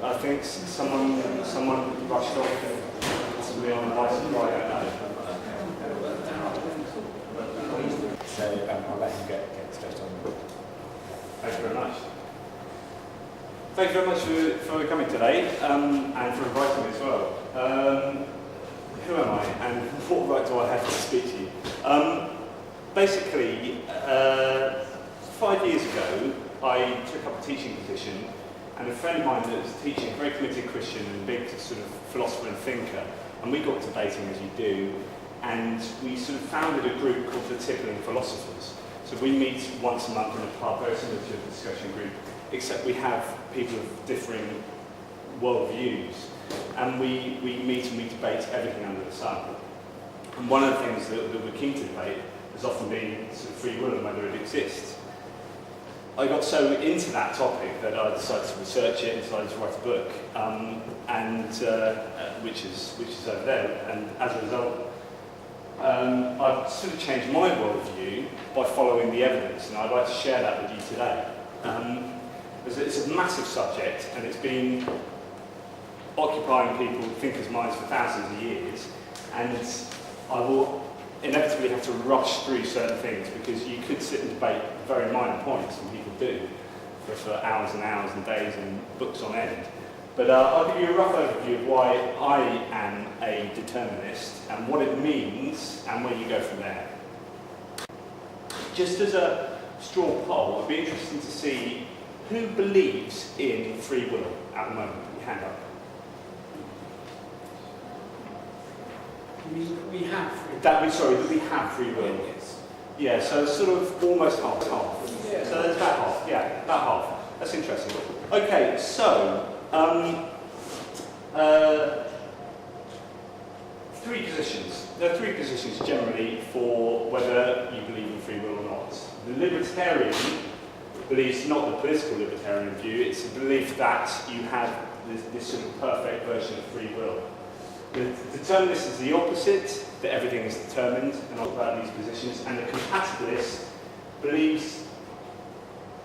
I think someone rushed off and somebody on the bicycle, I don't know. So I'll let him get straight on. Thank you very much. Thank you very much for coming today and for inviting me as well. Who am I and what right do I have to speak to you? Basically, 5 years ago, I took up a teaching position, and a friend of mine that was teaching, a very committed Christian and big sort of philosopher and thinker, and we got debating as you do, and we sort of founded a group called the Tippling Philosophers. So we meet once a month in a pub, very similar to a discussion group, except we have people of differing worldviews, and we meet and we debate everything under the sun. And one of the things that we're keen to debate has often been sort of free will and whether it exists. I got so into that topic that I decided to research it and decided to write a book, which is over there. And as a result, I've sort of changed my worldview by following the evidence, and I'd like to share that with you today. It's a massive subject, and it's been occupying people, thinkers' minds for thousands of years, and I will inevitably have to rush through certain things because you could sit and debate very minor points, and people do, for hours and hours and days and books on end. But I'll give you a rough overview of why I am a determinist and what it means and where you go from there. Just as a straw poll, it'd be interesting to see who believes in free will at the moment. Put your hand up. We have free will. That we have free will. Yes. Yeah, so it's sort of almost half. Yeah. So there's about half. Yeah, about half. That's interesting. Okay, so three positions. There are three positions generally for whether you believe in free will or not. The libertarian believes not the political libertarian view. It's a belief that you have this sort of perfect version of free will. The determinist is the opposite, that everything is determined, and I'll talk about these positions. And the compatibilist believes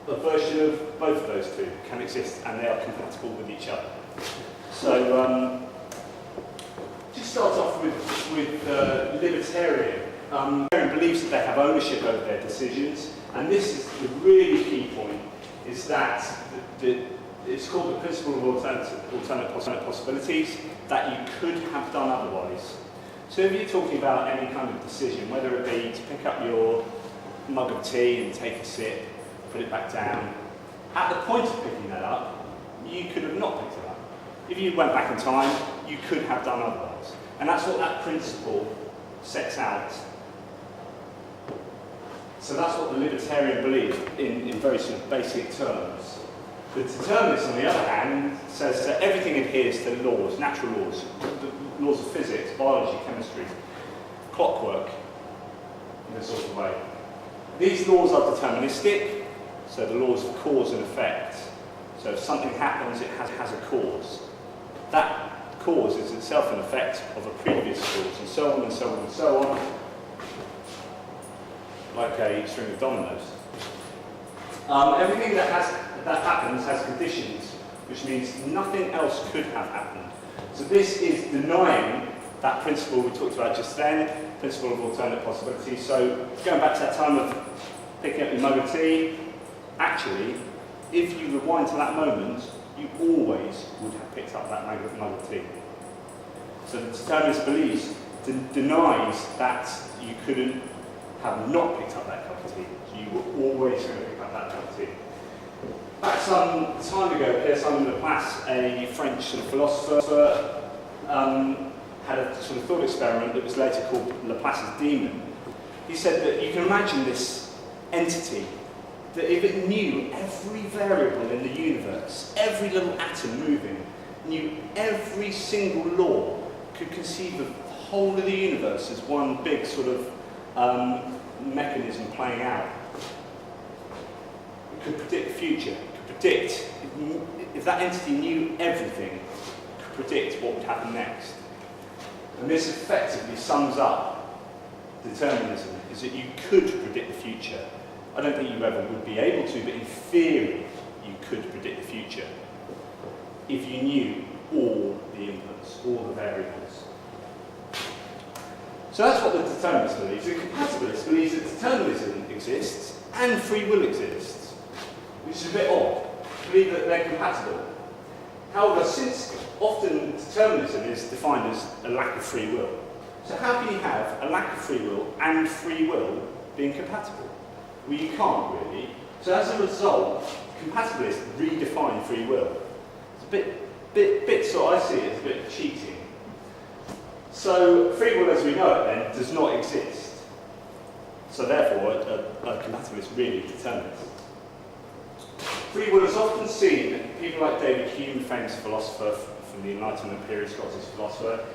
a version of both of those two can exist, and they are compatible with each other. So, just start off with libertarian. Libertarian believes that they have ownership over their decisions, and this is the really key point, is that it's called the principle of alternate possibilities, that you could have done otherwise. So if you're talking about any kind of decision, whether it be to pick up your mug of tea and take a sip, put it back down, at the point of picking that up, you could have not picked it up. If you went back in time, you could have done otherwise. And that's what that principle sets out. So that's what the libertarian believes in very sort of basic terms. The determinist, on the other hand, says that everything adheres to laws, natural laws, the laws of physics, biology, chemistry, clockwork, in a sort of way. These laws are deterministic, so the laws of cause and effect. So if something happens, it has a cause. That cause is itself an effect of a previous cause, and so on and so on and so on, like a string of dominoes. Everything that happens has conditions, which means nothing else could have happened. So this is denying that principle we talked about just then, principle of alternate possibilities. So going back to that time of picking up your mug of tea, actually, if you rewind to that moment, you always would have picked up that mug of tea. So the determinist believes, denies that you couldn't have not picked up that cup of tea. So you were always going to pick up that cup of tea. Back some time ago, Pierre-Simon Laplace, a French sort of philosopher, had a sort of thought experiment that was later called Laplace's demon. He said that you can imagine this entity, that if it knew every variable in the universe, every little atom moving, knew every single law, could conceive of the whole of the universe as one big sort of mechanism playing out. It could predict the future, could predict, if that entity knew everything, could predict what would happen next. And this effectively sums up determinism, is that you could predict the future. I don't think you ever would be able to, but in theory, you could predict the future. if you knew all the inputs, all the variables. So that's what the determinist believes. The compatibilist believes that determinism exists and free will exists, which is a bit odd. Believe that they're compatible. However, since often determinism is defined as a lack of free will, so how can you have a lack of free will and free will being compatible? Well, you can't really. So as a result, compatibilists redefine free will. It's a bit so I see it as a bit cheating. So free will as we know it then does not exist. So therefore, a compatibilist really determines. Free will is often seen, people like David Hume, famous philosopher from the Enlightenment period, Scottish philosopher,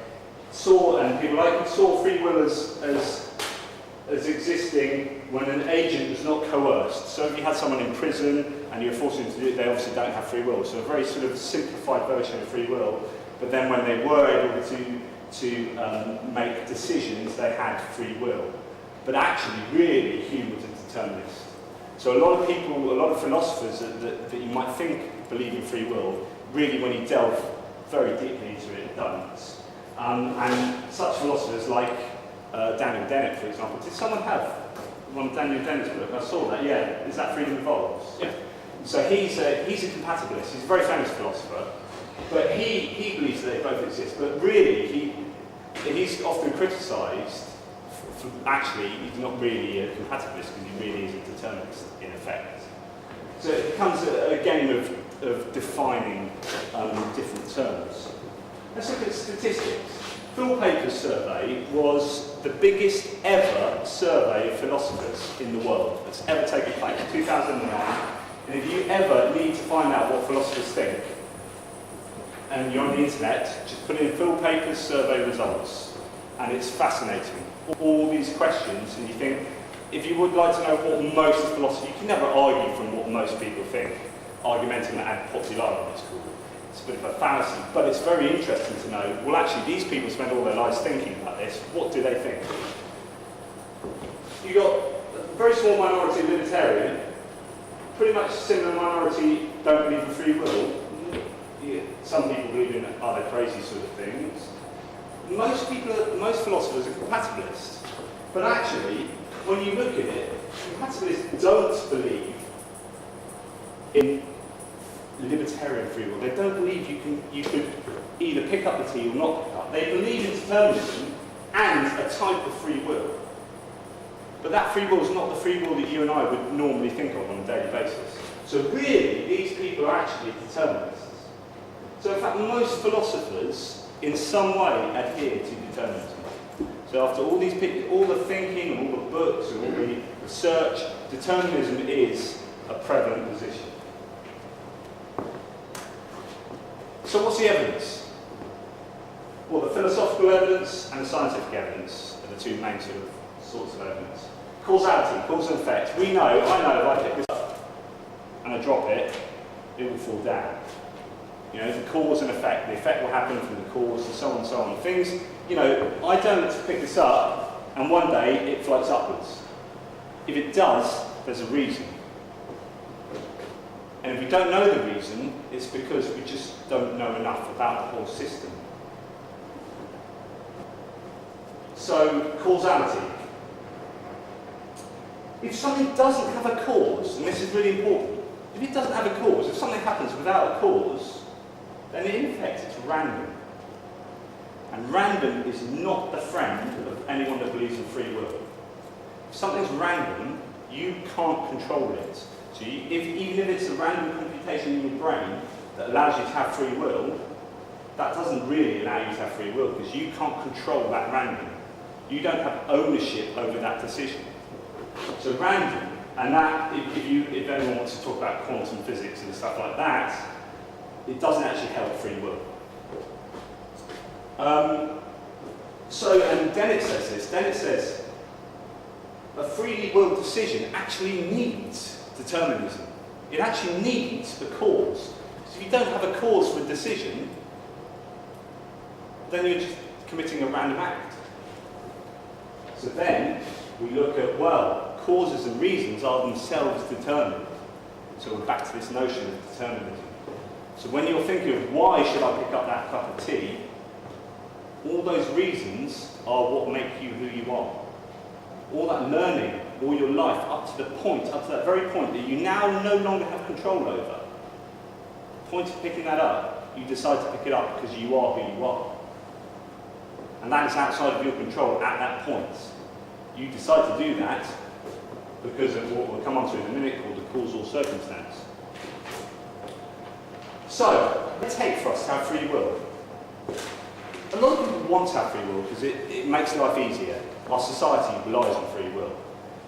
people like him saw free will as existing when an agent was not coerced. So if you had someone in prison and you were forcing them to do it, they obviously don't have free will. So a very sort of simplified version of free will. But then when they were able to make decisions, they had free will. But actually, really, Hume was a determinist. So a lot of people, a lot of philosophers that you might think believe in free will, really, when you delve very deeply into it, don't. And such philosophers like Daniel Dennett, for example. Did someone have one of Daniel Dennett's book? I saw that, yeah. Is that Freedom Evolves? Yeah. So he's a compatibilist. He's a very famous philosopher. But he believes that they both exist. But really, he's often criticised for actually, he's not really a compatibilist because he really is a determinist, in effect. So it becomes a game of defining different terms. Let's look at statistics. Phil Paper's survey was the biggest ever survey of philosophers in the world that's ever taken place, 2009. And if you ever need to find out what philosophers think, and you're on the internet, just put in Phil Paper's survey results, and it's fascinating. All these questions, and you think, if you would like to know what most philosophers, you can never argue from what most people think. Argumentum ad popularum, it's called. It's a bit of a fallacy, but it's very interesting to know, well actually these people spend all their lives thinking about this, what do they think? You've got a very small minority libertarian, pretty much similar minority don't believe in free will. Some people believe in other crazy sort of things. Most philosophers are compatibilists, but actually, when you look at it, compatibilists don't believe in libertarian free will. They don't believe you could either pick up the tea or not pick up. They believe in determinism and a type of free will. But that free will is not the free will that you and I would normally think of on a daily basis. So really, these people are actually determinists. So in fact, most philosophers, in some way, adhere to determinism. So after all these people, all the thinking, and all the books, and all the research, determinism is a prevalent position. So what's the evidence? Well, the philosophical evidence and the scientific evidence are the two main sorts of evidence. Causality, cause and effect. I know if I pick this up and I drop it, it will fall down. You know, the cause and effect, the effect will happen from the cause and so on and so on. Things, you know, I don't pick this up and one day it floats upwards. If it does, there's a reason. And if we don't know the reason, it's because we just don't know enough about the whole system. So, causality. If something doesn't have a cause, and this is really important, if it doesn't have a cause, if something happens without a cause, then in effect it's random. And random is not the friend of anyone that believes in free will. If something's random, you can't control it. So even if it's a random computation in your brain that allows you to have free will, that doesn't really allow you to have free will because you can't control that random. You don't have ownership over that decision. So random, and that, if anyone wants to talk about quantum physics and stuff like that, it doesn't actually help free will. And Dennett says this. Dennett says a freely willed decision actually needs determinism. It actually needs a cause. So if you don't have a cause for a decision, then you're just committing a random act. So then we look at, well, causes and reasons are themselves determined. So we're back to this notion of determinism. So when you're thinking of why should I pick up that cup of tea, all those reasons are what make you who you are. All that learning, all your life, up to that very point that you now no longer have control over. The point of picking that up, you decide to pick it up because you are who you are. And that is outside of your control at that point. You decide to do that because of what we'll come on to in a minute called the causal circumstance. So, let's take for us to have free will. A lot of people want to have free will because it makes life easier. Our society relies on free will.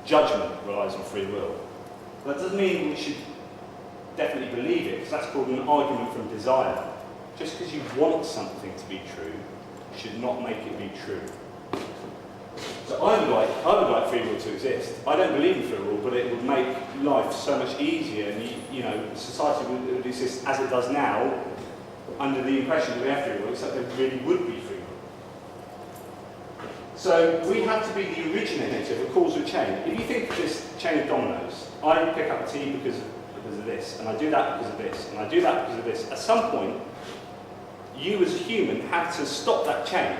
Judgment relies on free will. That doesn't mean we should definitely believe it, because that's called an argument from desire. Just because you want something to be true should not make it be true. So I would like free will to exist. I don't believe in free will, but it would make life so much easier, and society would exist as it does now, under the impression that we have free will, except there really would be free will. So we have to be the originator of a causal chain. If you think of this chain of dominoes, I pick up a tea because of this, and I do that because of this, and I do that because of this. At some point, you as a human have to stop that chain.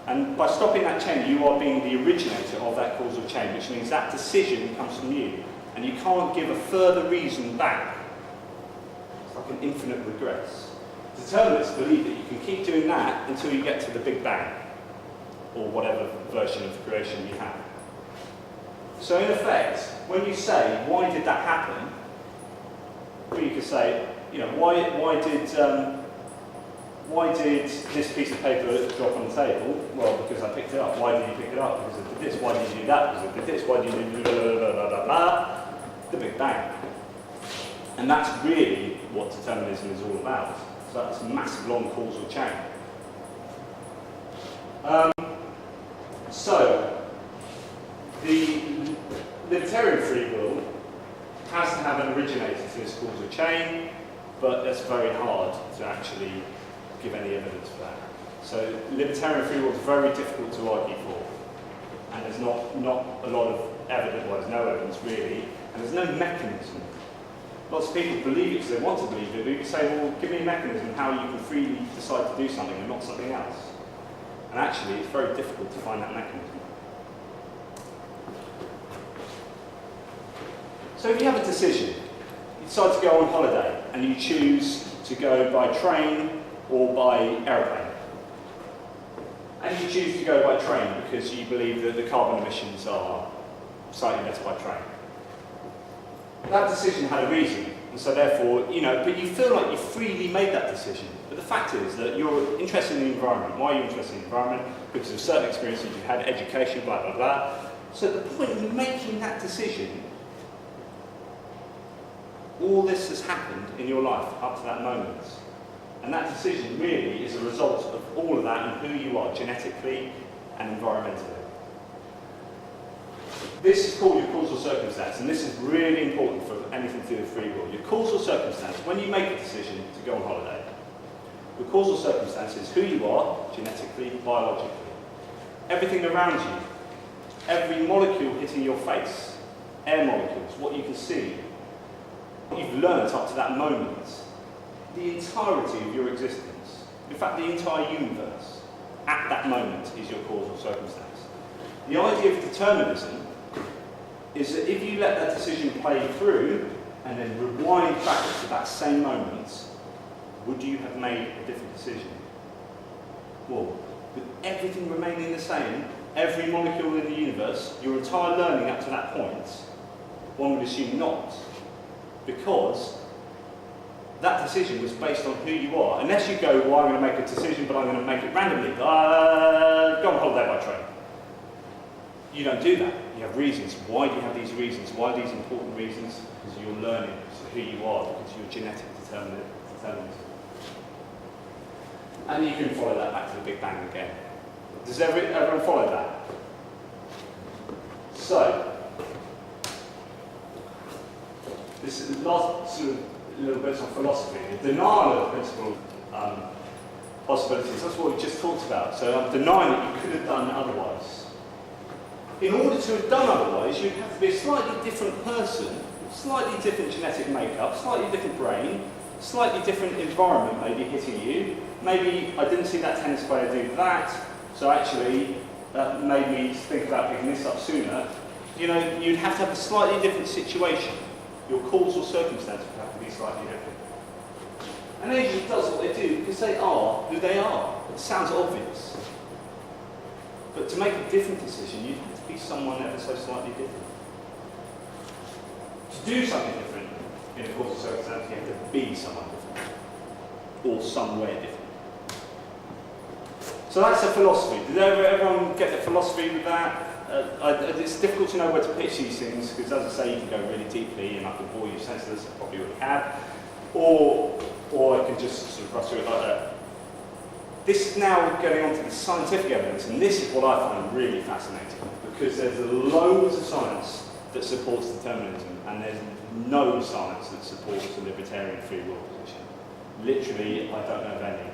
And by stopping that chain, you are being the originator of that causal chain, which means that decision comes from you. And you can't give a further reason back. It's like an infinite regress. Determinists believe that you can keep doing that until you get to the Big Bang, or whatever version of creation you have. So in effect, when you say, why did that happen? Well, you could say, why did this piece of paper drop on the table? Well, because I picked it up. Why did you pick it up? Because I did this. Why did you do that? Because I did this. Why did you do blah, blah, blah, blah, blah? The Big Bang. And that's really what determinism is all about. So that's a massive long causal chain. So, the libertarian free will has to have an originator to this causal chain, but that's very hard to actually give any evidence for that. So libertarian free will is very difficult to argue for. And there's not a lot of evidence, well, there's no evidence really, and there's no mechanism. Lots of people believe it because they want to believe it, but you say, well, give me a mechanism how you can freely decide to do something and not something else. And actually, it's very difficult to find that mechanism. So if you have a decision, you decide to go on holiday, and you choose to go by train or by aeroplane. And you choose to go by train because you believe that the carbon emissions are slightly better by train. That decision had a reason, and so therefore, but you feel like you freely made that decision. But the fact is that you're interested in the environment. Why are you interested in the environment? Because of certain experiences you've had, education, blah, blah, blah. So at the point of making that decision, all this has happened in your life up to that moment. And that decision really is a result of all of that and who you are genetically and environmentally. This is called your causal circumstance, and this is really important for anything to do with free will. Your causal circumstance, when you make a decision to go on holiday, your causal circumstance is who you are genetically, biologically. Everything around you, every molecule hitting your face, air molecules, what you can see, what you've learnt up to that moment, the entirety of your existence, in fact the entire universe, at that moment is your causal circumstance. The idea of determinism is that if you let that decision play through and then rewind back to that same moment, would you have made a different decision? Well, with everything remaining the same, every molecule in the universe, your entire learning up to that point, one would assume not. Because that decision was based on who you are. Unless you go, well, I'm going to make a decision, but I'm going to make it randomly. Go on holiday by train. You don't do that. You have reasons. Why do you have these reasons? Why are these important reasons? Because you're learning who you are, because you're genetic determinism. And you can follow that back to the Big Bang again. Does everyone follow that? So, this is the last sort of little bits of philosophy. The denial of principle possibilities. That's what we just talked about. So I'm denying that you could have done otherwise. In order to have done otherwise, you'd have to be a slightly different person slightly different genetic makeup, slightly different brain, slightly different environment maybe hitting you. Maybe I didn't see that tennis player do that, so actually that made me think about picking this up sooner. You know, you'd have to have a slightly different situation. Your causal circumstances would have to be slightly different. And agent does what they do because they are who they are. It sounds obvious. But to make a different decision, you'd have to be someone ever so slightly different. To do something different in a causal circumstance, you have to be someone different. Or somewhere different. So that's a philosophy. Did everyone get the philosophy with that? It's difficult to know where to pitch these things, because as I say, you can go really deeply and I can bore you senseless, I probably would have. Or I can just sort of brush through it like that. This is now going on to the scientific evidence, and this is what I find really fascinating, because there's loads of science that supports determinism, and there's no science that supports the libertarian free will position. Literally, I don't know of any.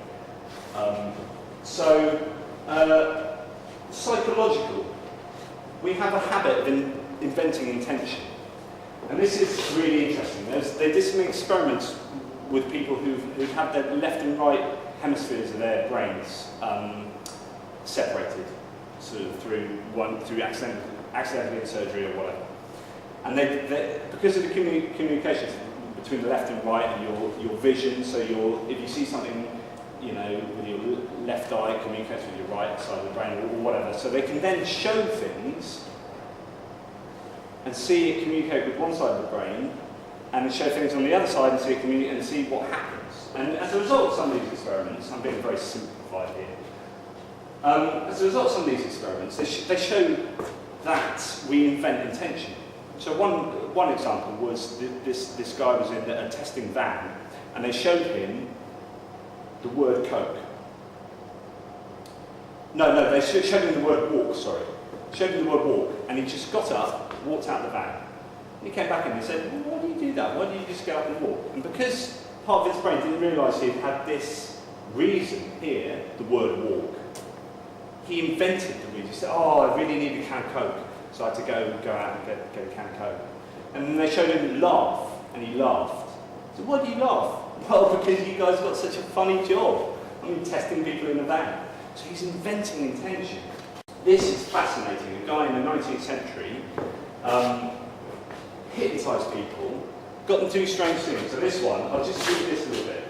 Psychological. We have a habit of inventing intention. And this is really interesting. They did some experiments with people who've had their left and right hemispheres of their brains separated, sort of through accidentally in surgery or whatever. And they because of the communications between the left and right and your vision, so if you see something, you know, with your left eye, it communicates with your right side of the brain or whatever. So they can then show things and see it communicate with one side of the brain, and then show things on the other side and see it communicate and see what happens. And as a result of some of these experiments, I'm being very simplified here. As a result of some of these experiments, they show that we invent intention. So one example was this guy was in a testing van, and they showed him the word Coke. No, they showed him the word walk, sorry. Showed him the word walk, and he just got up, walked out the van. And he came back and he said, well, why do you do that? Why do you just get up and walk? And because part of his brain didn't realise he had this reason here, the word walk, he invented the reason. He said, oh, I really need a can of Coke. So I had to go out and get a can of Coke. And then they showed him laugh, and he laughed. So why do you laugh? Well, because you guys got such a funny job. I mean, testing people in a van. So he's inventing intention. This is fascinating. A guy in the 19th century hypnotised people, got them to do strange things. So this one, I'll just read this a little bit.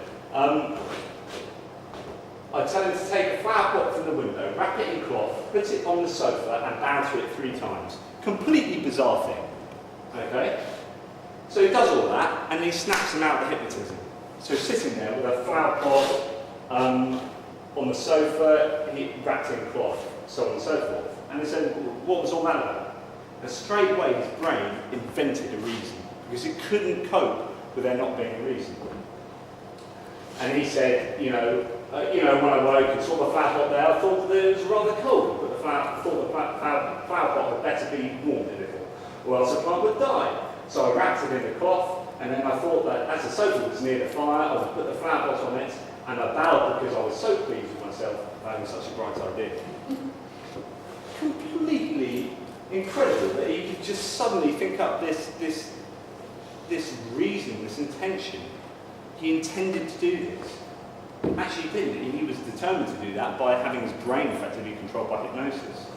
I'd tell him to take a flower pot from the window, wrap it in cloth, put it on the sofa and bow to it 3 times. Completely bizarre thing. Okay? So he does all that and he snaps him out of the hypnotism. So sitting there with a flower pot on the sofa, he wrapped it in cloth, so on and so forth. And they said, what was all that about? And straight away his brain invented a reason, because it couldn't cope with there not being a reason. And he said, when I woke and saw the flower pot there, I thought that it was rather cold, but I thought the flower pot had better be warmed a little, or else the plant would die. So I wrapped it in the cloth, and then I thought that as the sofa was near the fire, I would put the flower pot on it, and I bowed because I was so pleased with myself for having such a bright idea. Completely incredible that he could just suddenly think up this reason, this intention. He intended to do this. Actually, he didn't. He was determined to do that by having his brain effectively controlled by hypnosis.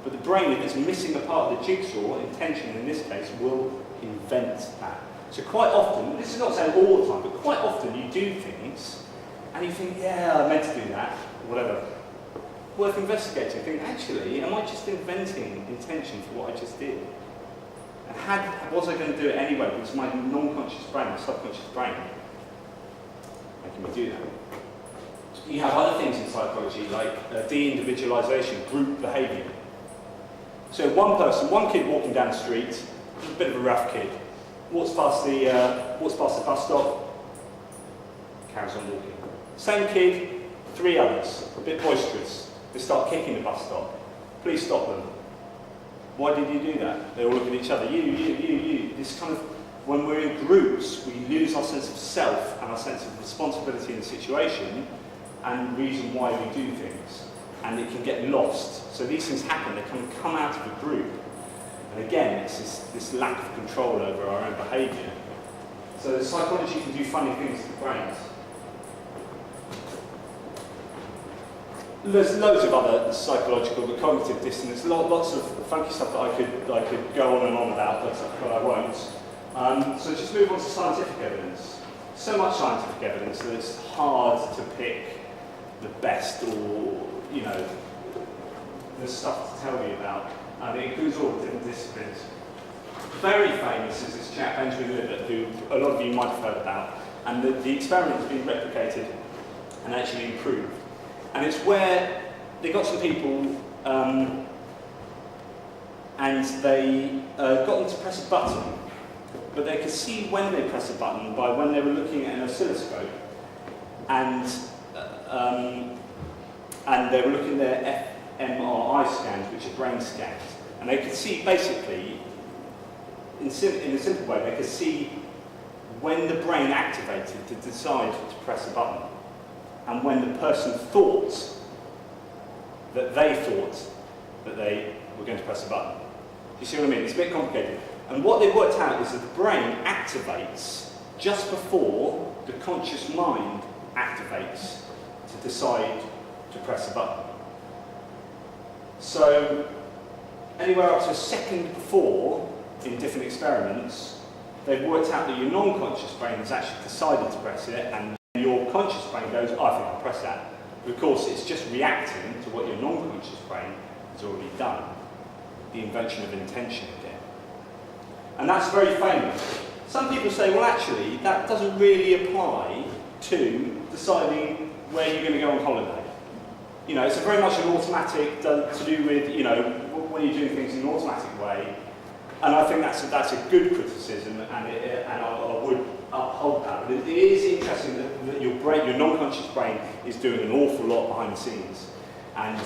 But the brain, if it's missing a part of the jigsaw, intention in this case, will invent that. So quite often, this is not saying all the time, but quite often you do things and you think, yeah, I meant to do that, whatever. Worth investigating. Think, actually, am I just inventing intention for what I just did? And was I going to do it anyway? Because my non-conscious brain, my subconscious brain, making me do that. You have other things in psychology like de-individualization, group behavior. So one kid walking down the street, a bit of a rough kid, walks past the bus stop, carries on walking. Same kid, 3 others, a bit boisterous. They start kicking the bus stop. Please stop them. Why did you do that? They all look at each other. You. This kind of, when we're in groups, we lose our sense of self and our sense of responsibility in the situation and reason why we do things. And it can get lost. So these things happen. They come out of a group. And again, it's this lack of control over our own behaviour. So psychology can do funny things to the brains. There's loads of other psychological, but cognitive dissonance, lots of funky stuff that I could go on and on about, but I won't. So just move on to scientific evidence. So much scientific evidence that it's hard to pick the best, or the stuff to tell you about. And it includes all the different disciplines. Very famous is this chap, Benjamin Libet, who a lot of you might have heard about. And the experiment has been replicated and actually improved. And it's where they got some people and they got them to press a button, but they could see when they press a button by when they were looking at an oscilloscope, and they were looking at their fMRI scans, which are brain scans, and they could see basically, in a simple way, they could see when the brain activated to decide to press a button, and when the person thought that they were going to press a button. Do you see what I mean? It's a bit complicated. And what they worked out is that the brain activates just before the conscious mind activates to decide to press a button. So anywhere up to a second before, in different experiments, they've worked out that your non-conscious brain has actually decided to press it, and your conscious brain goes, oh, I think I'll press that. But of course, it's just reacting to what your non-conscious brain has already done. The invention of intention again. And that's very famous. Some people say, well, actually, that doesn't really apply to deciding where you're going to go on holiday. It's very much an automatic, to do with, when you're doing things in an automatic way. And I think that's a good criticism, and I would uphold that. But it is interesting that your brain, your non-conscious brain, is doing an awful lot behind the scenes. And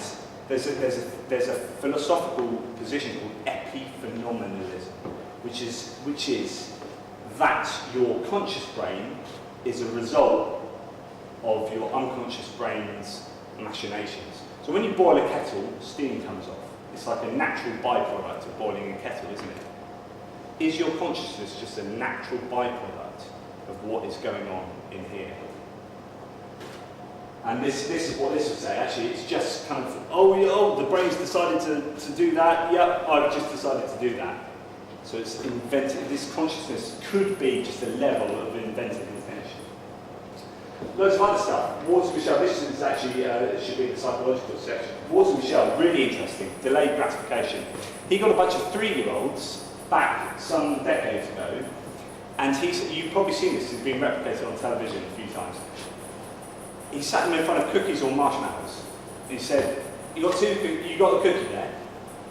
there's a philosophical position called epiphenomenalism, which is that your conscious brain is a result of your unconscious brain's machinations. So when you boil a kettle, steam comes off. It's like a natural byproduct of boiling a kettle, isn't it? Is your consciousness just a natural byproduct of what is going on in here? And this is what this would say. Actually, it's just kind of, the brain's decided to do that. Yep, I've just decided to do that. So it's invented. This consciousness could be just a level of inventive intention. Loads of other stuff. Walter Mischel, this is actually, it should be in the psychological section. Walter Mischel, really interesting, delayed gratification. He got a bunch of 3-year-olds back some decades ago, and you've probably seen this, it's been replicated on television a few times. He sat them in front of cookies or marshmallows. He said, you got a cookie there,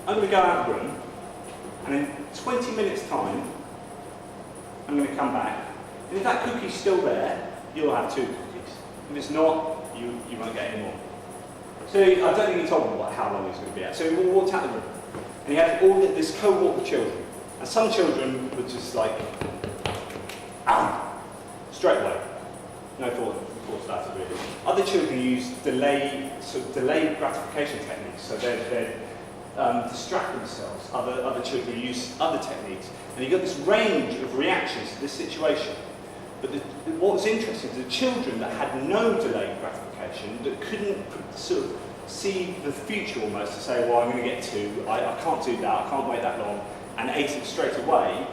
I'm going to go out of the room, and in 20 minutes time, I'm going to come back, and if that cookie's still there, you'll have 2 cookies. If it's not, you won't get any more. So I don't think he told them how long he was going to be out. So he walked out the room, and he had all this cohort of children. And some children were just like, straight away. No thought about it really. Other children used delayed gratification techniques, so they'd distract themselves. Other children used other techniques. And you got this range of reactions to this situation. But what was interesting is the children that had no delayed gratification, that couldn't sort of see the future almost, to say, well, I'm going to get 2, I can't do that, I can't wait that long, and ate it straight away,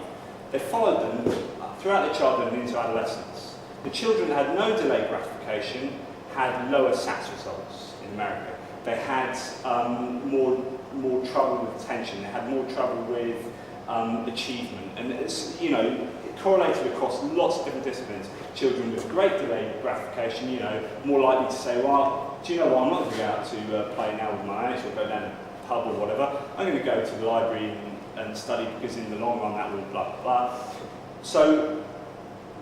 they followed them throughout their childhood and into adolescence. The children that had no delayed gratification had lower SATs results in America. They had more trouble with attention, they had more trouble with achievement, and it's, it correlated across lots of different disciplines. Children with great delayed gratification, more likely to say, well, do you know what, I'm not going to go out to play now with my mates or go down to the pub or whatever. I'm going to go to the library and study, because in the long run that will blah, blah, blah. So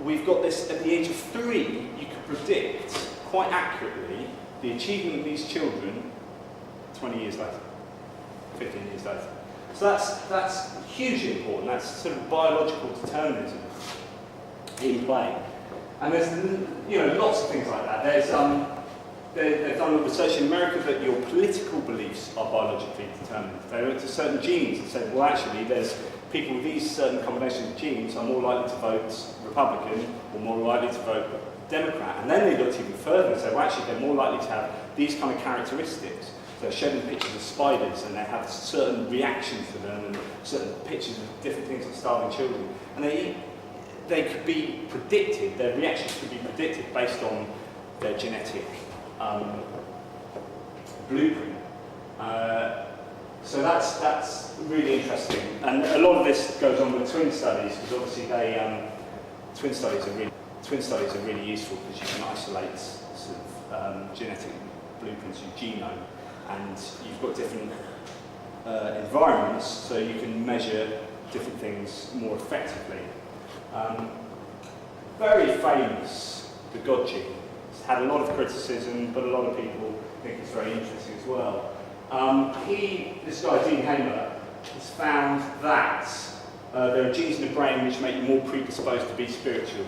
we've got this, at the age of 3, you could predict quite accurately the achievement of these children 20 years later, 15 years later. So that's hugely important. That's sort of biological determinism in play. And there's lots of things like that. There's they've done research in America that your political beliefs are biologically determined. They looked at certain genes and said, well, actually, there's people with these certain combinations of genes are more likely to vote Republican or more likely to vote Democrat. And then they looked even further and said, well, actually, they're more likely to have these kind of characteristics. So showed them pictures of spiders, and they have certain reactions to them, and certain pictures of different things like starving children. And they could be predicted, their reactions could be predicted based on their genetic blueprint. So that's really interesting. And a lot of this goes on with twin studies, because obviously twin studies are really useful because you can isolate sort of genetic blueprints, your genome, and you've got different environments, so you can measure different things more effectively. Very famous, the God gene. It's had a lot of criticism, but a lot of people think it's very interesting as well. This guy, Dean Hamer, has found that there are genes in the brain which make you more predisposed to be spiritual.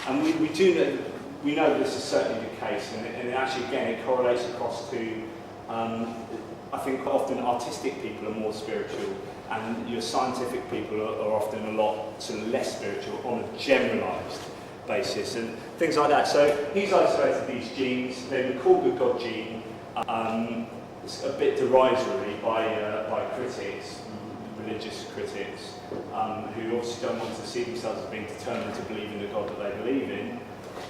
And we know this is certainly the case, and it actually, again, it correlates across to, I think often artistic people are more spiritual, and your scientific people are often a lot sort of less spiritual on a generalised basis, and things like that. So he's isolated these genes. They were called the God gene, it's a bit derisory by critics, religious critics, who obviously don't want to see themselves as being determined to believe in the God that they believe in.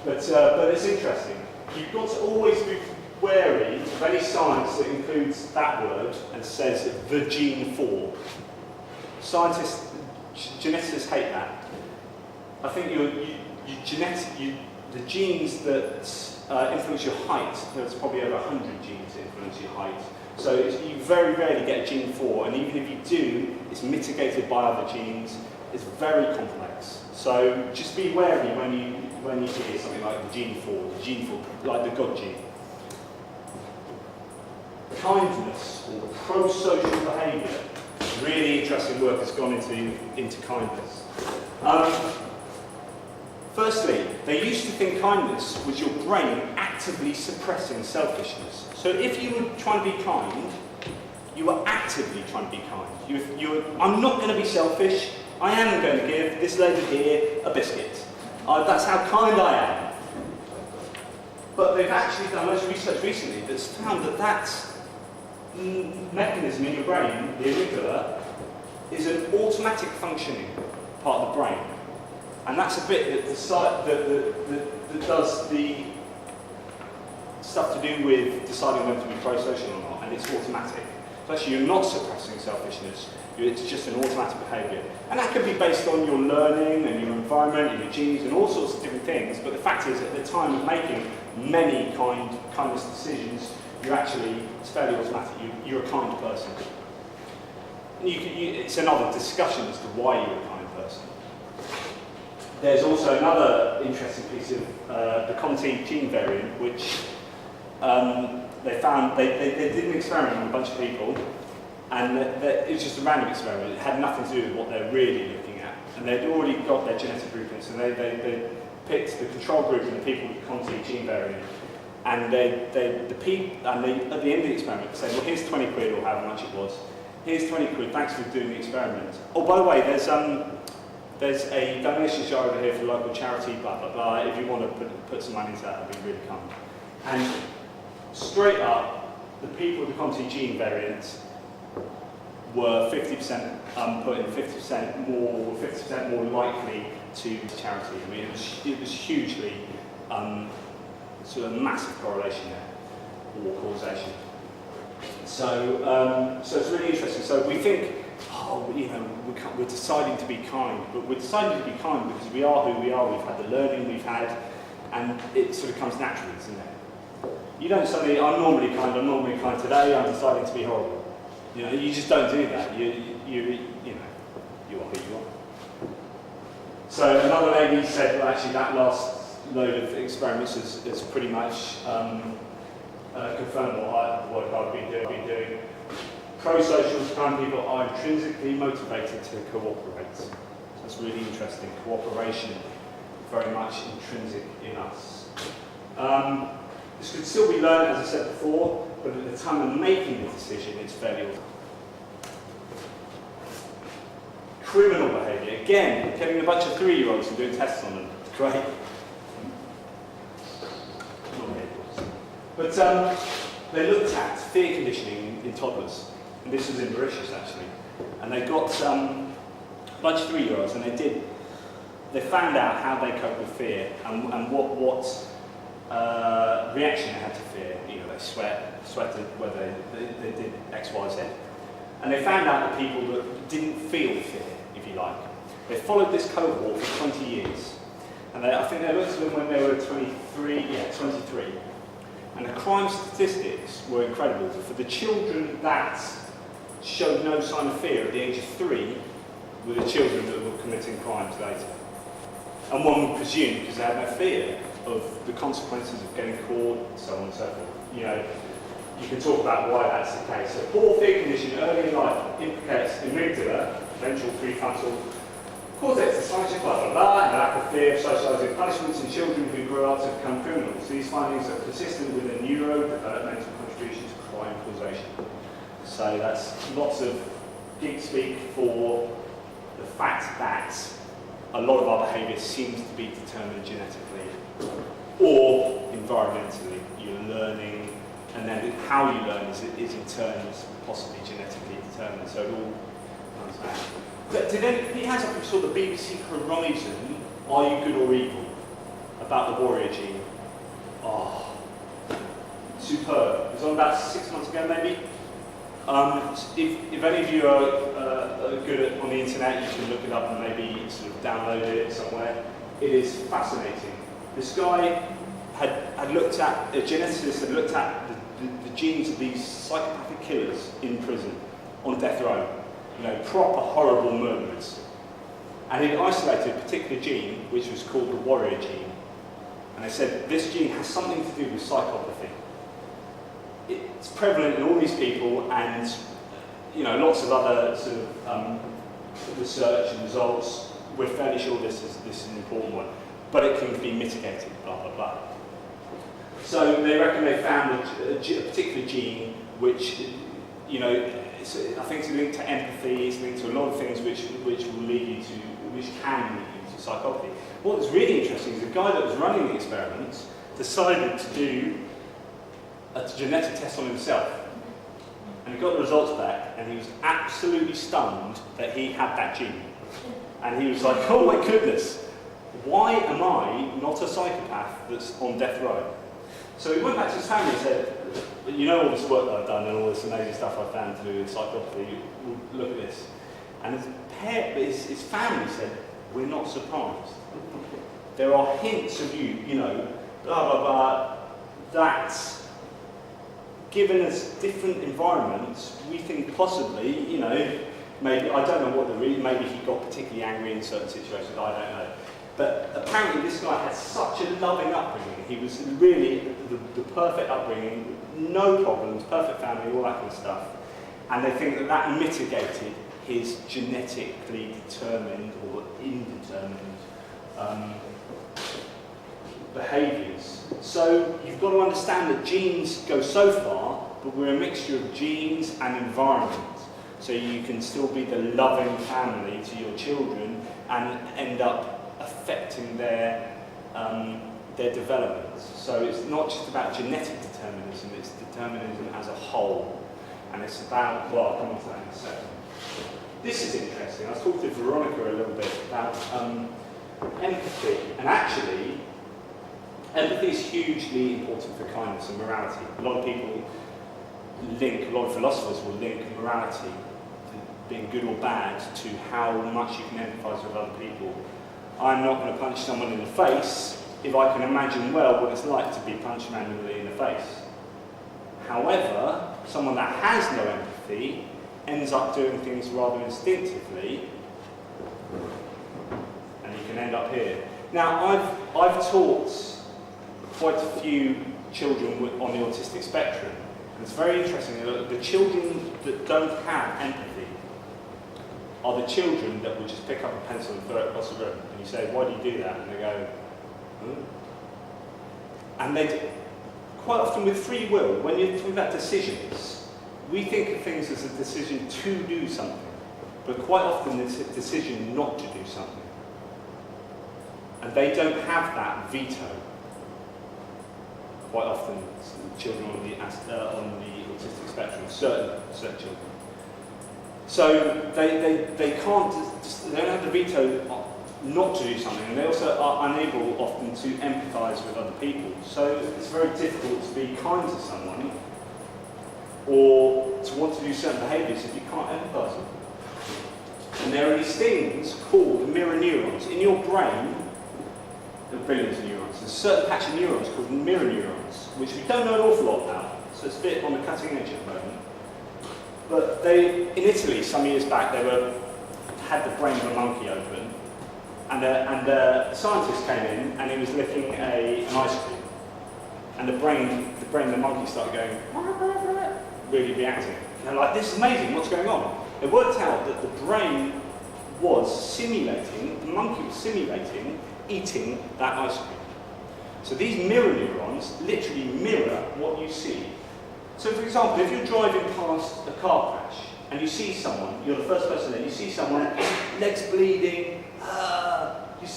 But it's interesting. You've got to always be wary of any science that includes that word and says the gene for. Scientists, geneticists hate that. I think the genes that influence your height, there's probably over 100 genes that influence your height. So you very rarely get a gene 4, and even if you do, it's mitigated by other genes. It's very complex. So just be wary when you hear something like the gene 4, like the God gene. Kindness, or pro-social behaviour. Really interesting work has gone into kindness. Firstly, they used to think kindness was your brain actively suppressing selfishness. So if you were trying to be kind, you were actively trying to be kind. I'm not going to be selfish. I am going to give this lady here a biscuit. That's how kind I am. But they've actually done loads of research recently that's found that mechanism in your brain, the amygdala, is an automatic functioning part of the brain. And that's a bit that does the stuff to do with deciding whether to be pro-social or not, and it's automatic. So actually you're not suppressing selfishness, it's just an automatic behaviour. And that can be based on your learning and your environment and your genes and all sorts of different things, but the fact is at the time of making many kindness decisions, it's fairly automatic, you're a kind person. And it's another discussion as to why you're a kind person. There's also another interesting piece of the Conti gene variant, which they found, they did an experiment on a bunch of people, and it was just a random experiment. It had nothing to do with what they're really looking at. And they'd already got their genetic blueprints, and they picked the control group and the people with the Conti gene variant. And at the end of the experiment, they said, well, here's 20 quid, or however much it was. Here's 20 quid, thanks for doing the experiment. Oh, by the way, there's a donation jar over here for local charity, blah, blah, blah. If you want to put some money into that, that'd be really kind. And straight up, the people with the Conti gene variant were 50% put in 50% more likely to charity. I mean, it was hugely sort of massive correlation there, or causation. So it's really interesting. So we think, we're deciding to be kind, but we're deciding to be kind because we are who we are. We've had the learning we've had, and it sort of comes naturally, doesn't it? You don't suddenly, I'm normally kind today, I'm deciding to be horrible. You just don't do that. You are who you are. So another lady said, well, actually that last load of experiments is pretty much confirmed what I've been doing. Pro-social kind people are intrinsically motivated to cooperate. So that's really interesting. Cooperation, very much intrinsic in us. This could still be learned, as I said before, but at the time of making the decision, it's fairly automatic. Criminal behaviour. Again, getting a bunch of 3-year-olds and doing tests on them. Great. But they looked at fear conditioning in toddlers. And this was in Mauritius, actually. And they got a bunch of 3-year-olds, and they found out how they cope with fear and what reaction they had to fear. You know, they sweated, whether they did X, Y, Z. And they found out that people that didn't feel fear, if you like. They followed this cohort for 20 years. And I think they looked at them when they were 23. And the crime statistics were incredible. For the children that showed no sign of fear at the age of 3 were the children that were committing crimes later. And one would presume, because they had no fear of the consequences of getting caught, and so on and so forth. You know, you can talk about why that's the case. So poor fear condition early in life implicates amygdala, ventral prefrontal cortex, the scientific blah blah blah, and lack of fear of socialising punishments in children who grow up to become criminals. These findings are consistent with a neurodevelopmental contribution to crime causation. So that's lots of geek speak for the fact that a lot of our behaviour seems to be determined genetically or environmentally. You're learning, and then how you learn is in turn possibly genetically determined. So it all comes back. But did anybody has something saw the BBC Horizon, Are You Good or Evil? About the warrior gene. Oh, superb. It was on about 6 months ago, maybe. If any of you are good on the internet, you can look it up and maybe sort of download it somewhere. It is fascinating. This guy had looked at, a geneticist had looked at the genes of these psychopathic killers in prison, on death row. You know, proper horrible murderers. And he'd isolated a particular gene, which was called the warrior gene. And they said, this gene has something to do with psychopathy. It's prevalent in all these people, and you know, lots of other sort of research and results. We're fairly sure this is an important one, but it can be mitigated, blah blah blah. So they reckon they found a particular gene which, you know, I think it's linked to empathy. It's linked to a lot of things which will lead you to, which can lead you to psychopathy. What was really interesting is the guy that was running the experiments decided to do a genetic test on himself, and he got the results back, and he was absolutely stunned that he had that gene. And he was like, oh my goodness, why am I not a psychopath that's on death row? So he went back to his family and said, you know all this work that I've done and all this amazing stuff I've found to do with psychopathy, look at this. And his family said, we're not surprised. There are hints of you know, blah blah blah, that given us different environments, we think possibly, you know, maybe, I don't know what the reason, maybe he got particularly angry in certain situations, I don't know. But apparently this guy had such a loving upbringing. He was really the perfect upbringing, no problems, perfect family, all that kind of stuff. And they think that that mitigated his genetically determined or indetermined behaviours. So you've got to understand that genes go so far, but we're a mixture of genes and environment. So you can still be the loving family to your children and end up affecting their development. So it's not just about genetic determinism, it's determinism as a whole. And it's about, well, I'll come on to that in a second. This is interesting. I was talking to Veronica a little bit about empathy. And actually, empathy is hugely important for kindness and morality. A lot of people a lot of philosophers will link morality, being good or bad, to how much you can empathise with other people. I'm not going to punch someone in the face if I can imagine well what it's like to be punched manually in the face. However, someone that has no empathy ends up doing things rather instinctively, and you can end up here. Now, I've taught quite a few children on the autistic spectrum, and it's very interesting that the children that don't have empathy are the children that would just pick up a pencil and throw it across the room. And you say, why do you do that? And they go, hmm? And they quite often with free will, when you're talking about decisions, we think of things as a decision to do something, but quite often it's a decision not to do something. And they don't have that veto. Quite often, children on the autistic spectrum, certain children. So they don't have the veto not to do something, and they also are unable often to empathise with other people. So it's very difficult to be kind to someone or to want to do certain behaviours if you can't empathise with them. And there are these things called mirror neurons. In your brain, there are billions of neurons. There's a certain patch of neurons called mirror neurons, which we don't know an awful lot about. So it's a bit on the cutting edge at the moment. But in Italy, some years back, they had the brain of a monkey open, and a scientist came in and he was licking an ice cream, and the brain of the monkey started going, really reacting. And they're like, this is amazing, what's going on? It worked out that the brain was simulating, the monkey was simulating eating that ice cream. So these mirror neurons literally mirror what you see. So for example, if you're driving past a car crash and you see someone, you're the first person there, you see someone, legs bleeding, you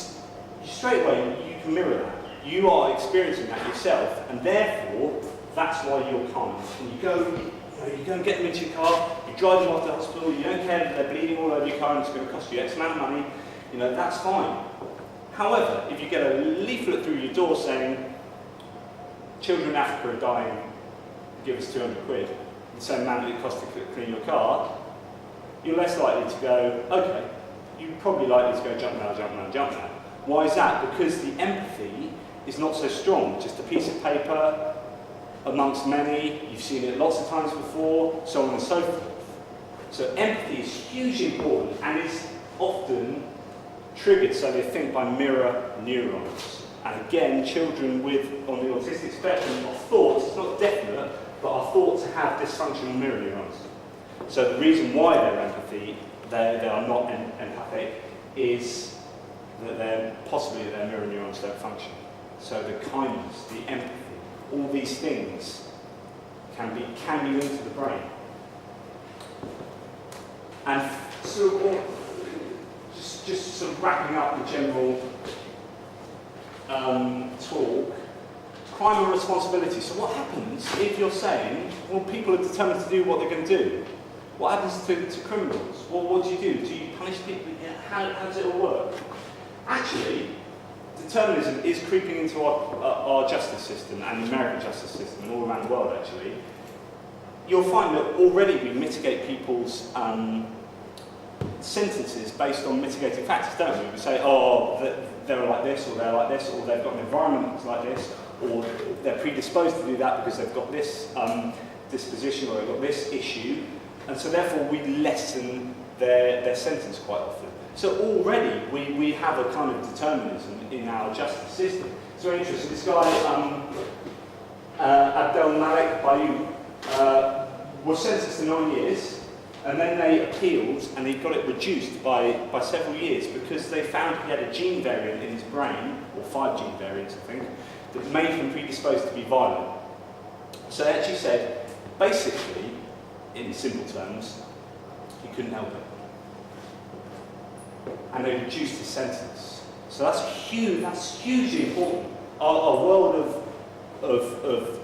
straight away you can mirror that. You are experiencing that yourself, and therefore that's why you're kind. And you go and get them into your car, you drive them off to the hospital, you don't care that they're bleeding all over your car and it's going to cost you X amount of money, that's fine. However, if you get a leaflet through your door saying, children in Africa are dying, give us 200 quid, the same amount that it costs to clean your car, you're less likely to go, okay, you're probably likely to go jump now, jump now, jump now. Why is that? Because the empathy is not so strong. Just a piece of paper amongst many, you've seen it lots of times before, so on and so forth. So empathy is hugely important and is often triggered, so they think, by mirror neurons. And again, children on the autistic spectrum are thought, it's not definite, but are thought to have dysfunctional mirror neurons. So the reason why they are not empathic is that possibly their mirror neurons don't function. So the kindness, the empathy, all these things can be linked to the brain. And so just sort of wrapping up the general talk, crime and responsibility. So what happens if you're saying, well, people are determined to do what they're going to do? What happens to criminals? Well, what do? Do you punish people? How does it all work? Actually, determinism is creeping into our justice system and the American justice system and all around the world, actually. You'll find that already we mitigate people's sentences based on mitigating factors, don't we? We say, oh, they're like this, or they're like this, or they've got an environment that's like this, or they're predisposed to do that because they've got this disposition, or they've got this issue, and so therefore we lessen their sentence quite often. So already we have a kind of determinism in our justice system. It's very interesting. This guy, Abdel Malik Bayou, was sentenced to 9 years, and then they appealed and he got it reduced by several years because they found he had a gene variant in his brain, or 5 gene variants I think, that made him predisposed to be violent. So they actually said, basically, in simple terms, he couldn't help it. And they reduced his sentence. So that's huge. That's hugely important. Our world of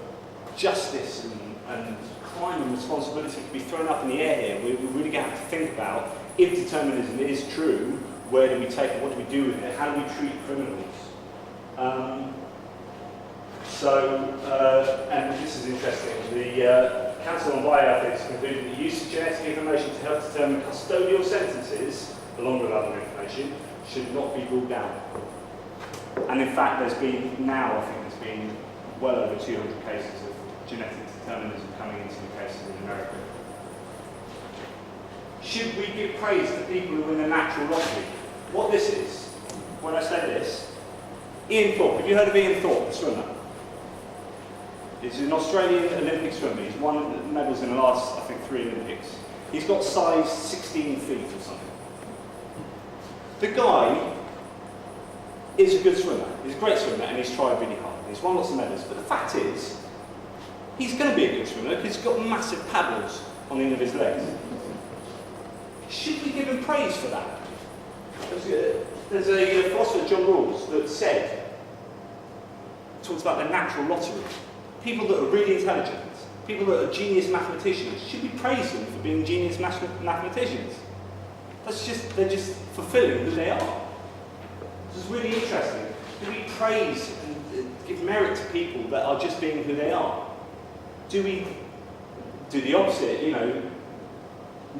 justice and crime and responsibility can be thrown up in the air here. We're really going to have to think about, if determinism is true, where do we take it? What do we do with it? How do we treat criminals? And this is interesting. The Council on Bioethics concluded that the use of genetic information to help determine custodial sentences, along with other information, should not be ruled out. And in fact, I think there's been well over 200 cases of genetic determinism coming into the cases in America. Should we give praise to people who win the natural lottery? What this is, when I say this, Ian Thorpe. Have you heard of Ian Thorpe, the swimmer? He's an Australian Olympic swimmer. He's won medals in the last, I think, 3 Olympics. He's got size 16 feet or something. The guy is a good swimmer. He's a great swimmer and he's tried really hard. He's won lots of medals. But the fact is, He's going to be a good swimmer because he's got massive paddles on the end of his legs. Should we give him praise for that? There's a philosopher, John Rawls, that talks about the natural lottery. People that are really intelligent, people that are genius mathematicians, should we praise them for being genius mathematicians? They're just fulfilling who they are. This is really interesting. Do we praise and give merit to people that are just being who they are? Do we do the opposite,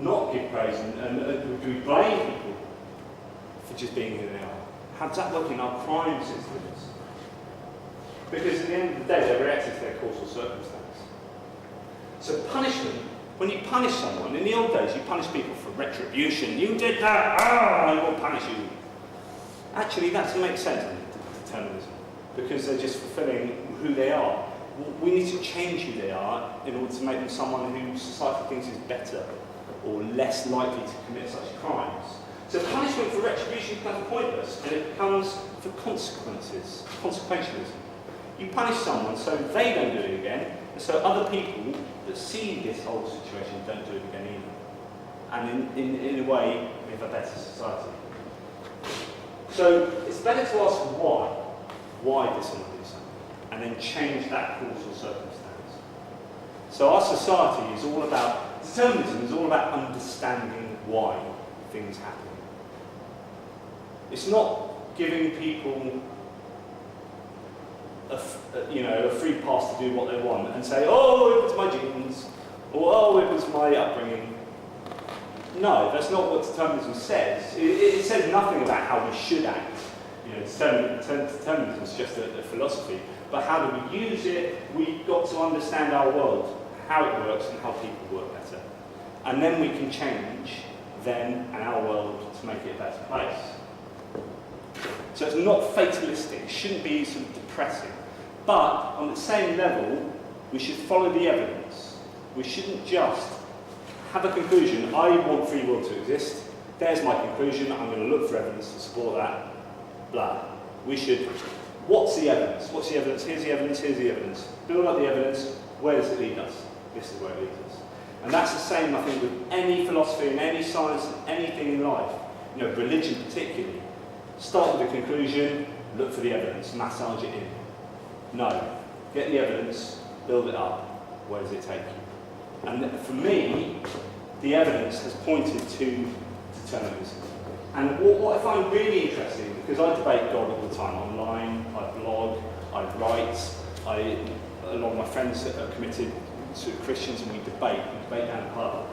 not give praise and do we blame people for just being who they are? How does that work in our crime systems? Because at the end of the day, they're reacting to their causal circumstance. So punishment, when you punish someone, in the old days you punish people for retribution. You did that, I will punish you. Actually, that doesn't make sense in determinism, because they're just fulfilling who they are. We need to change who they are in order to make them someone who society thinks is better or less likely to commit such crimes. So punishment for retribution becomes pointless, and it becomes for consequences, consequentialism. You punish someone so they don't do it again, and so other people that see this whole situation don't do it again either. And in a way, we have a better society. So it's better to ask why did someone do something, and then change that causal circumstance. So our society is all about, determinism is all about understanding why things happen. It's not giving people a free pass to do what they want and say, oh, it was my genes, or oh, it was my upbringing. No, that's not what determinism says. It says nothing about how we should act. Determinism is just a philosophy. But how do we use it? We've got to understand our world, how it works and how people work better. And then we can change them and our world to make it a better place. So it's not fatalistic, it shouldn't be sort of depressing. But on the same level, we should follow the evidence. We shouldn't just have a conclusion, I want free will to exist, there's my conclusion, I'm going to look for evidence to support that, blah. We should, what's the evidence? What's the evidence? Here's the evidence, here's the evidence. Build up the evidence, where does it lead us? This is where it leads us. And that's the same, I think, with any philosophy and any science and anything in life, religion particularly. Start with a conclusion, look for the evidence, massage it in. No, get the evidence, build it up. Where does it take you? And for me, the evidence has pointed to determinism. And what I find really interesting, because I debate God all the time online, I blog, I write, a lot of my friends are committed to Christians and we debate down the pub.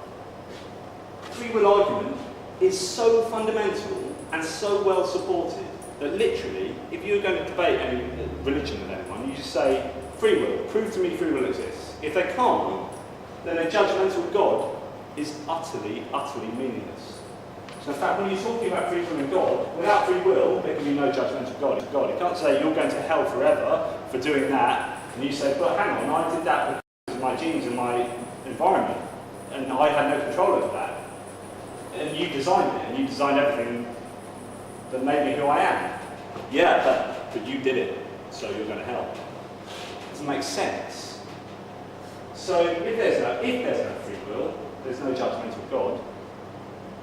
Free will argument is so fundamental and so well supported that literally, if you're going to debate any religion with anyone, you just say, free will, prove to me free will exists. If they can't, then a judgmental God is utterly, utterly meaningless. So in fact, when you're talking about free will and God, without free will, there can be no judgmental God. You can't say you're going to hell forever for doing that, and you say, but hang on, I did that because of my genes and my environment, and I had no control over that. And you designed it, and you designed everything that made me who I am. Yeah, but you did it, so you're going to hell. Doesn't make sense. So if there's no free will, there's no judgmental God,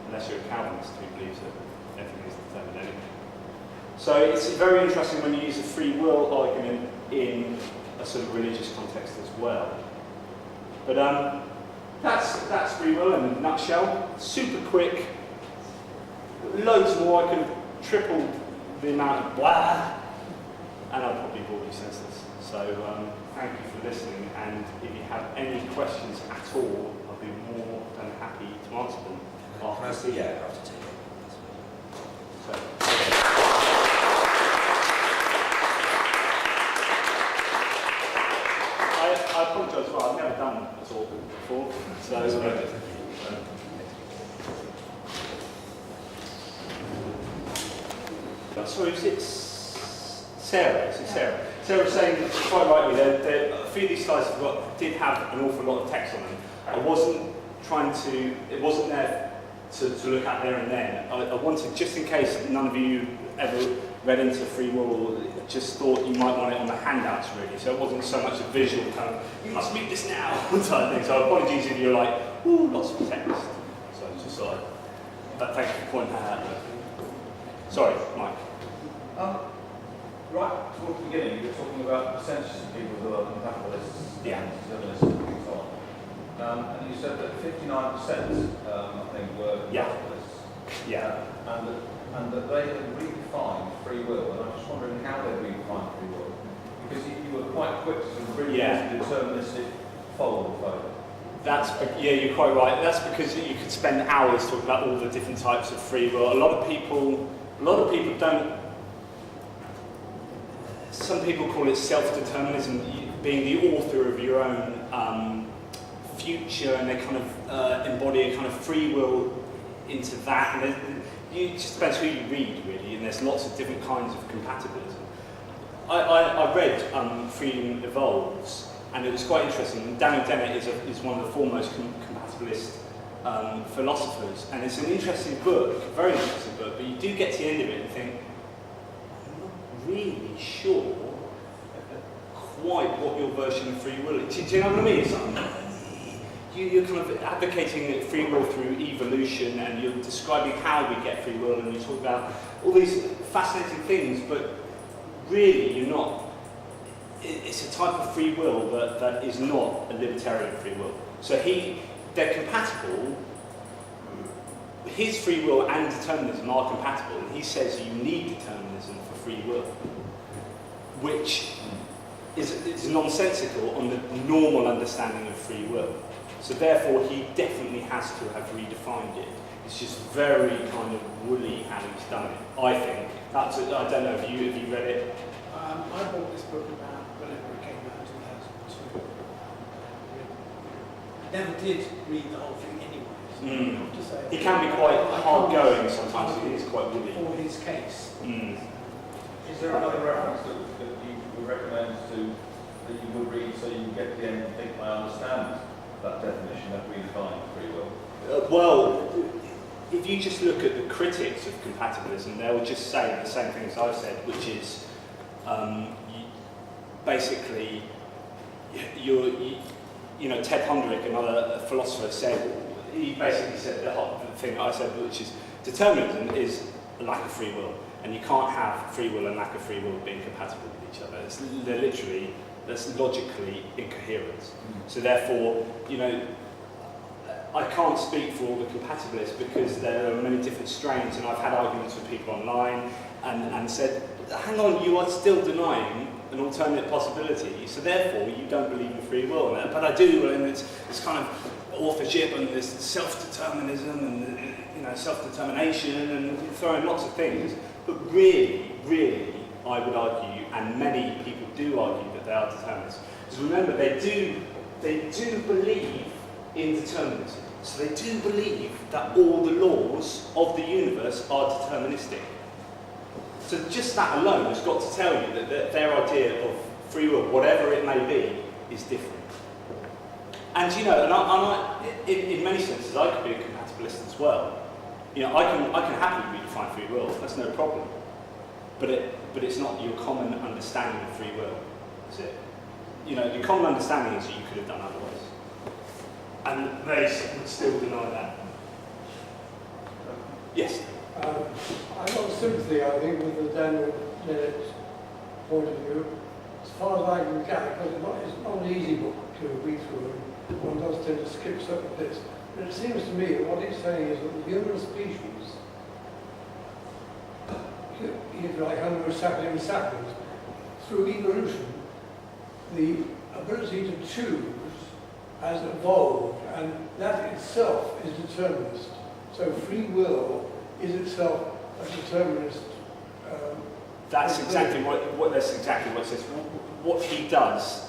unless you're a Calvinist who believes that everything is determined anyway. So it's very interesting when you use a free will argument in a sort of religious context as well. But that's free will in a nutshell. Super quick. Loads more. I could triple the amount of blah, and I'd probably bore you senseless. So thank you for listening, and if you have any questions at all, I'll be more than happy to answer them after tea. After tea. So, I apologise, I've never done a talk before, so sorry, is it Sarah? Is it Sarah? Sarah was saying, quite rightly, that a few of these slides did have an awful lot of text on them. I wasn't trying to, it wasn't there to look at there and then. I wanted, just in case none of you ever read into free will, just thought you might want it on the handouts really, so it wasn't so much a visual kind of, you must read this now type thing. So apologies if you're like, ooh, lots of text. So it's just like, but thank you for pointing that out. Sorry, Mike. Right towards the beginning, you were talking about percentages of people who are compatibilists Yeah. and determinists and so on. And you said that 59%, I think, were Yeah. compatibilists. Yeah. And that they had redefined free will. And I'm just wondering how they redefined free will. Because you were quite quick to sort of bring Yeah. this deterministic fold over. Yeah, you're quite right. That's because you could spend hours talking about all the different types of free will. A lot of people don't. Some people call it self-determinism, being the author of your own future, and they kind of embody a kind of free will into that. And it just depends who you read, really, and there's lots of different kinds of compatibilism. I read Freedom Evolves, and it was quite interesting. Daniel Dennett is one of the foremost compatibilist philosophers, and it's an interesting book, a very interesting book, but you do get to the end of it and think, I'm not really sure quite what your version of free will is. Do you know what I mean? It's like, you're kind of advocating free will through evolution, and you're describing how we get free will, and you talk about all these fascinating things, but really you're not. It's a type of free will that is not a libertarian free will. So they're compatible. His free will and determinism are compatible, and he says you need determinism for free will, which is nonsensical on the normal understanding of free will. So therefore, he definitely has to have redefined it. It's just very kind of woolly how he's done it, I think. I don't know if you read it. I bought this book about whenever it came out in 2002. Never did read the whole thing anyway. I have to say. He can be quite hard going sometimes, he is quite woolly. For his case. Is there another reference that you would recommend that you would read so you get to the end and think, I understand that definition of redefining free will? Well, if you just look at the critics of compatibilism, they will just say the same thing as I've said, which is basically, Ted Hundrick, another philosopher, he basically said the thing that I said, which is determinism is a lack of free will, and you can't have free will and lack of free will being compatible with each other. That's logically incoherent. So therefore, I can't speak for all the compatibilists because there are many different strains, and I've had arguments with people online and said, hang on, you are still denying an alternate possibility, so therefore you don't believe in free will. But I do, and it's kind of authorship and this self-determinism and self-determination and throwing lots of things. But really, I would argue, and many people do argue, that they are determinists. Because remember, they do believe in determinism. So they do believe that all the laws of the universe are deterministic. So just that alone has got to tell you that their idea of free will, whatever it may be, is different. And in many senses, I could be a compatibilist as well. I can happily redefine free will. That's no problem. But it's not your common understanding of free will, is it? The common understanding is that you could have done otherwise. And they would still deny that. Yes? I've got sympathy, I think, with the Daniel Dennett point of view, as far as I can get, because it's not an easy book to read through, and one does tend to skip certain bits. But it seems to me that what he's saying is that the human species, if you like Homo sapiens sapiens, through evolution, the ability to choose has evolved, and that itself is determinist. So free will is itself a determinist. That's exactly what it says. What he does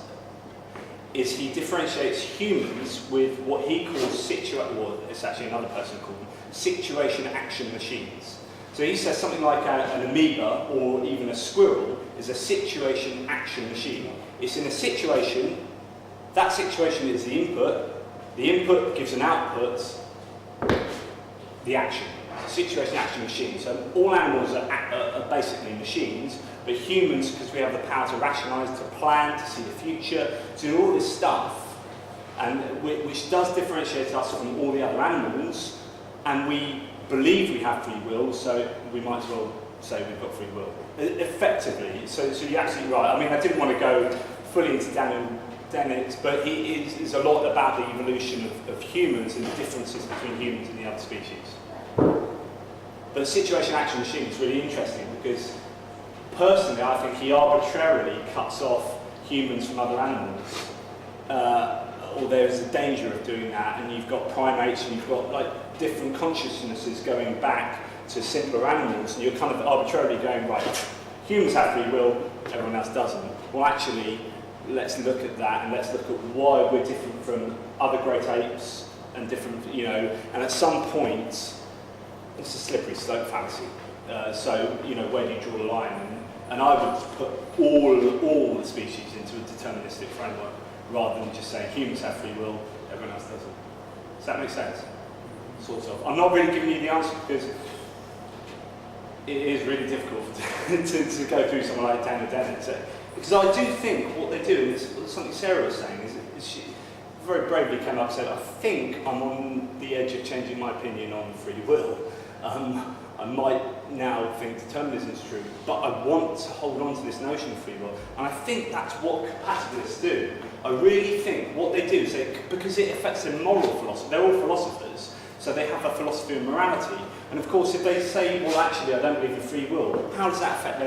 is he differentiates humans with what he calls it's actually another person called them, situation action machines. So he says something like an amoeba or even a squirrel is a situation action machine. It's in a situation, that situation is the input gives an output, the action. Situation action machine. So all animals are basically machines, but humans, because we have the power to rationalise, to plan, to see the future, to do all this stuff, and which does differentiate us from all the other animals, and we believe we have free will, so we might as well say we've got free will. Effectively, so you're absolutely right. I mean, I didn't want to go fully into Daniel Dennett, but he is a lot about the evolution of humans and the differences between humans and the other species. But the situation action machine is really interesting because personally I think he arbitrarily cuts off humans from other animals. Or there's a danger of doing that, and you've got primates and you've got like different consciousnesses going back to simpler animals, and you're kind of arbitrarily going, right, humans have free will, everyone else doesn't. Well actually, let's look at that and let's look at why we're different from other great apes and different, you know, and at some point, it's a slippery slope fallacy. So, you know, where do you draw the line? And I would put all the species into a deterministic framework rather than just saying humans have free will, everyone else doesn't. Does that make sense? Sort of. I'm not really giving you the answer because it is really difficult to go through someone like Daniel Dennett. So, because I do think what they do, and this is something Sarah was saying, is she very bravely came up and said, I think I'm on the edge of changing my opinion on free will. I might now think determinism is true, but I want to hold on to this notion of free will. And I think that's what compatibilists do. I really think what they do is because it affects their moral philosophy, they're all philosophers, so they have a philosophy of morality. And of course, if they say, well, actually, I don't believe in free will, how does that affect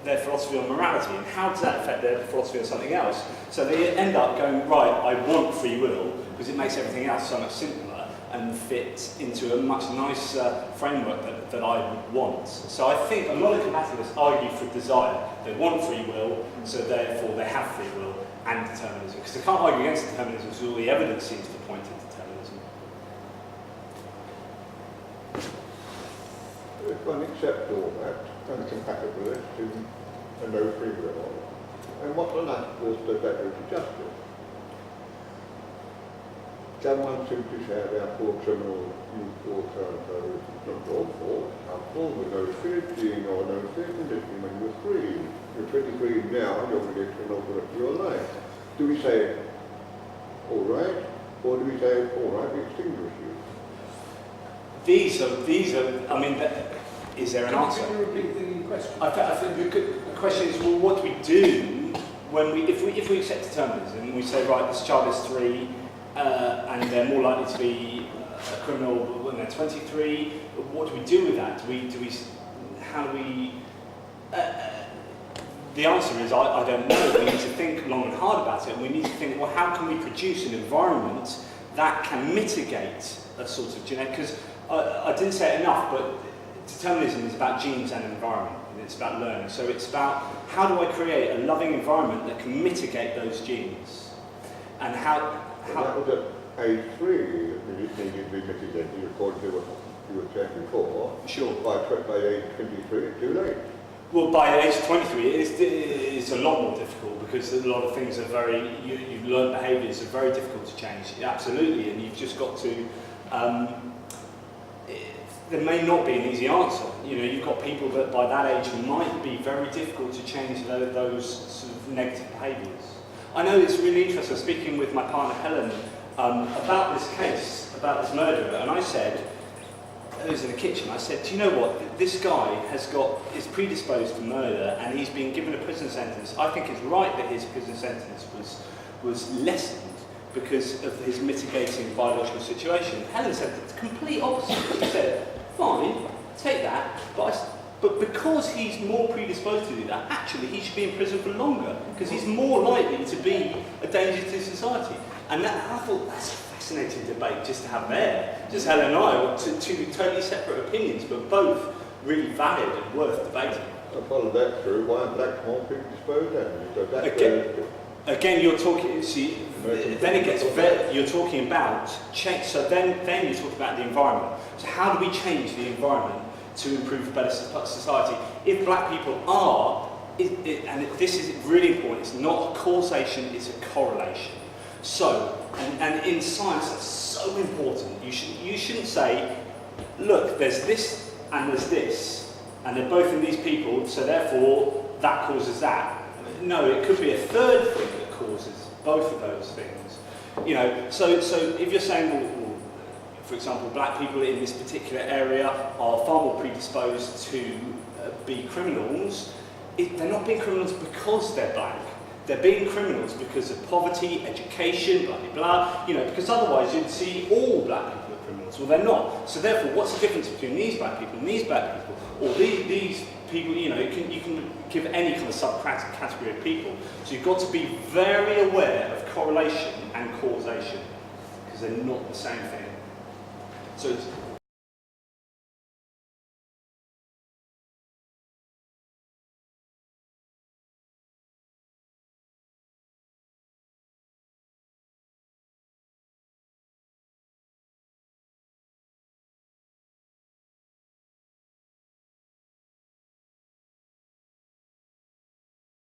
their philosophy on morality? And how does that affect their philosophy on something else? So they end up going, right, I want free will, because it makes everything else so much simpler and fit into a much nicer framework that I would want. So I think a lot of compatibilists argue for desire. They want free will, so therefore they have free will and determinism. Because they can't argue against determinism because all the evidence seems to point to determinism. If one accepts all that, and compatibilist and no free will, and what on earth does that do to justice? Someone simply say, therefore, criminal use or so-and-so is not your fault. After with no fear or no fear condition when you're free. You're pretty free now, you're going to get an offer of your life. Do we say, all right, or do we say, all right, we extinguish you? These are. I mean, is there an answer? Can you repeat the question? I think the question is, well, what do we do when if we accept determinism and we say, right, this child is 3 and they're more likely to be a criminal when they're 23? What do we do with that? How do we? The answer is, I don't know. We need to think long and hard about it, and we need to think, well, how can we produce an environment that can mitigate a sort of genetic? Because I didn't say it enough, but determinism is about genes and environment, and it's about learning. So it's about how do I create a loving environment that can mitigate those genes, and how that was at age 3, it needed to be mitigated according to what you were saying before. Sure. By age 23, it's too late. Well, by age 23, it's a lot more difficult because a lot of things are you've learned behaviours are very difficult to change. Absolutely, and you've just got to. There may not be an easy answer. You know, you've got people that by that age might be very difficult to change those sort of negative behaviours. I know it's really interesting. I was speaking with my partner Helen about this case, about this murderer, and I said, I was in the kitchen, I said, do you know what, this guy is predisposed to murder and he's been given a prison sentence. I think it's right that his prison sentence was lessened because of his mitigating biological situation. Helen said the complete opposite. She said, fine, take that, but because he's more predisposed to do that, actually he should be in prison for longer because he's more likely to be a danger to society. And I thought, that's a fascinating debate just to have there. Just Helen and I were two totally separate opinions, but both really valid and worth debating. I follow that through. Why are blacks more predisposed then? Again, you're talking. See, then it gets you're talking about change. So then you're talking about the environment. So how do we change the environment to improve a better society? If black people are, and this is really important. It's not a causation; it's a correlation. So, and in science, that's so important. You shouldn't say look, there's this and there's this, and they're both in these people, so therefore that causes that. No, it could be a third thing that causes both of those things. You know, so if you're saying, well, for example, black people in this particular area are far more predisposed to be criminals, they're not being criminals because they're black. They're being criminals because of poverty, education, blah, blah, blah, you know, because otherwise you'd see all black people are criminals. Well, they're not. So therefore, what's the difference between these black people and these black people? Or these people, you know, you can give any kind of subcategory of people. So you've got to be very aware of correlation and causation, because they're not the same thing. So it's